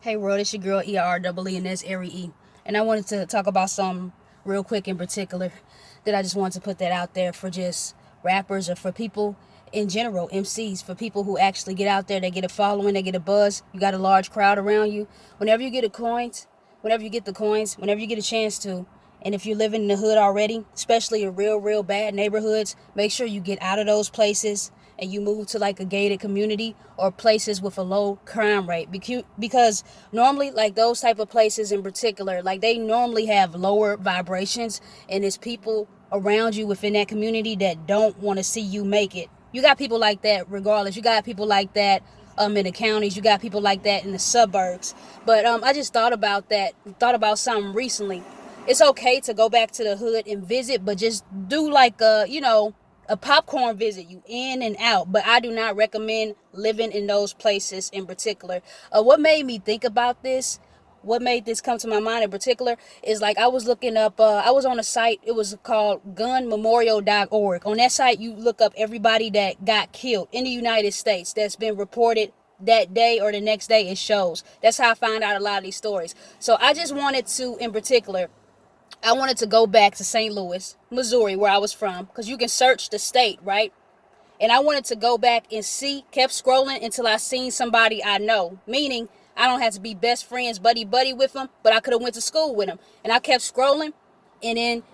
Hey world, it's your girl EREE and that's Ari E. And I wanted to talk about something real quick in particular that I just wanted to put that out there for just rappers or for people in general, MCs, for people who actually get out there, they get a following, they get a buzz, you got a large crowd around you. Whenever you get a coins, whenever you get the coins, whenever you get a chance to, and if you're living in the hood already, especially in real bad neighborhoods, make sure you get out of those places and you move to like a gated community or places with a low crime rate, because normally like those type of places in particular, like they normally have lower vibrations, and it's people around you within that community that don't want to see you make it. You got people like that regardless. You got people like that in the counties. You got people like that in the suburbs. But I just thought about that, thought about something recently. It's okay to go back to the hood and visit, but just do like a popcorn visit, you in and out. But I do not recommend living in those places in particular. What made me think about this, what made this come to my mind in particular, is like I was looking up, I was on a site, it was called gunmemorial.org. On that site you look up everybody that got killed in the United States that's been reported that day or the next day. It shows. That's how I find out a lot of these stories. So I just wanted to, in particular, I wanted to go back to St. Louis, Missouri, where I was from, because you can search the state, right? And I wanted to go back and see, kept scrolling until I seen somebody I know, meaning I don't have to be best friends, buddy with them, but I could have went to school with them. And I kept scrolling, and then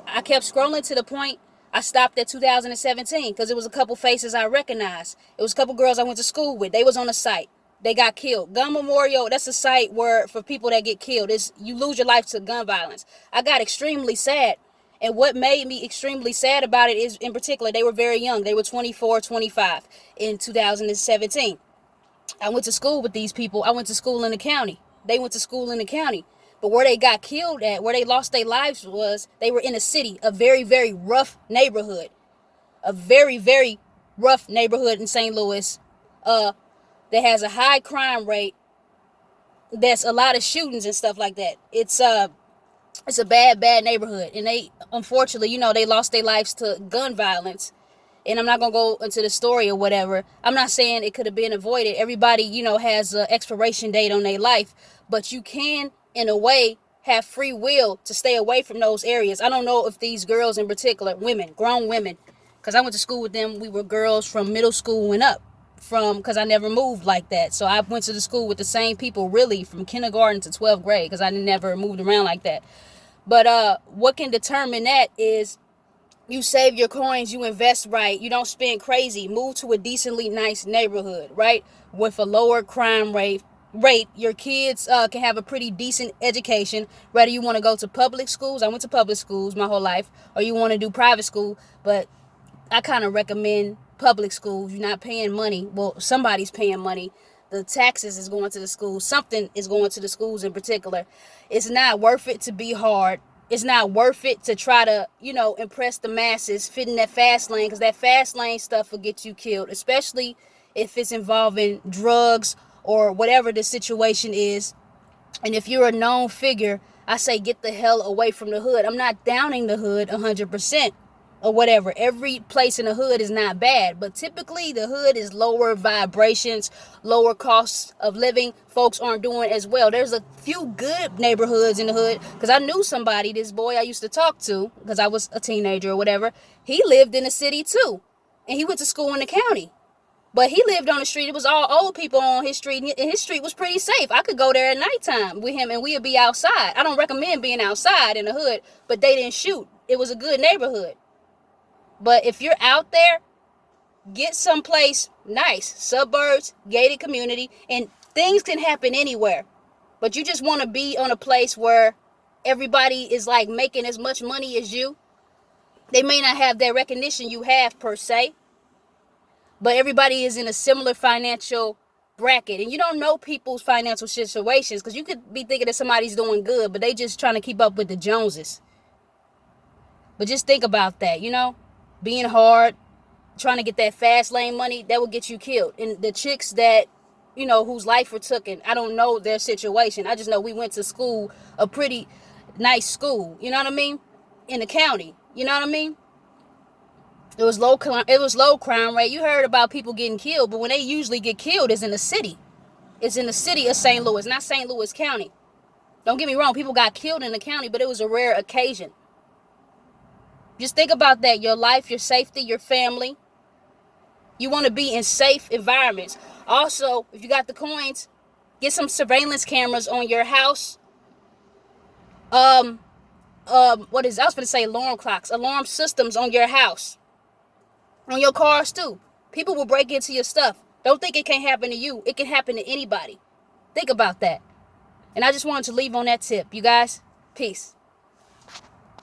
I kept scrolling to the point I stopped at 2017 because it was a couple faces I recognized. It was a couple girls I went to school with. They was on the site. They got killed. Gun Memorial, that's a site where for people that get killed, is you lose your life to gun violence. I got extremely sad. And what made me extremely sad about it is, in particular, they were very young. They were 24, 25 in 2017. I went to school with these people. I went to school in the county. They went to school in the county. But where they got killed at, where they lost their lives, was they were in a city, a very rough neighborhood. A very rough neighborhood in St. Louis that has a high crime rate. That's a lot of shootings and stuff like that. It's a bad neighborhood, and they, unfortunately, they lost their lives to gun violence. And I'm not gonna go into the story or whatever. I'm not saying it could have been avoided. Everybody, has an expiration date on their life, but you can, in a way, have free will to stay away from those areas. I don't know if these girls in particular, women, grown women, because I went to school with them. We were girls from middle school and up, because I never moved like that. So I went to the school with the same people, really, from kindergarten to 12th grade, because I never moved around like that. But what can determine that is you save your coins, you invest right, you don't spend crazy, move to a decently nice neighborhood, right? With a lower crime rate, your kids can have a pretty decent education, whether you want to go to public schools. I went to public schools my whole life, or you want to do private school. But I kind of recommend public schools. You're not paying money. Well, somebody's paying money. The taxes is going to the schools. Something is going to the schools in particular. It's not worth it to be hard. It's not worth it to try to, impress the masses, fit in that fast lane, because that fast lane stuff will get you killed, especially if it's involving drugs or whatever the situation is. And if you're a known figure, I say get the hell away from the hood. I'm not downing the hood 100% or whatever. Every place in the hood is not bad, but typically the hood is lower vibrations, lower costs of living. Folks aren't doing as well. There's a few good neighborhoods in the hood, because I knew somebody, this boy I used to talk to, because I was a teenager or whatever. He lived in the city too, and he went to school in the county. But he lived on the street. It was all old people on his street, and his street was pretty safe. I could go there at nighttime with him, and we'd be outside. I don't recommend being outside in the hood, but they didn't shoot. It was a good neighborhood. But if you're out there, get someplace nice, suburbs, gated community, and things can happen anywhere. But you just want to be on a place where everybody is like making as much money as you. They may not have that recognition you have per se, but everybody is in a similar financial bracket. And you don't know people's financial situations, because you could be thinking that somebody's doing good, but they just trying to keep up with the Joneses. But just think about that, being hard, trying to get that fast lane money, that will get you killed. And the chicks that, whose life were taken, I don't know their situation. I just know we went to school, a pretty nice school, you know what I mean? In the county, you know what I mean? It was low crime rate. You heard about people getting killed, but when they usually get killed is in the city. is in the city of St. Louis, not St. Louis County. Don't get me wrong, people got killed in the county, but it was a rare occasion. Just think about that. Your life, your safety, your family. You want to be in safe environments. Also, if you got the coins, get some surveillance cameras on your house. What is, I was going to say alarm clocks, alarm systems on your house, on your cars too. People will break into your stuff. Don't think it can't happen to you. It can happen to anybody. Think about that. And I just wanted to leave on that tip. You guys, peace.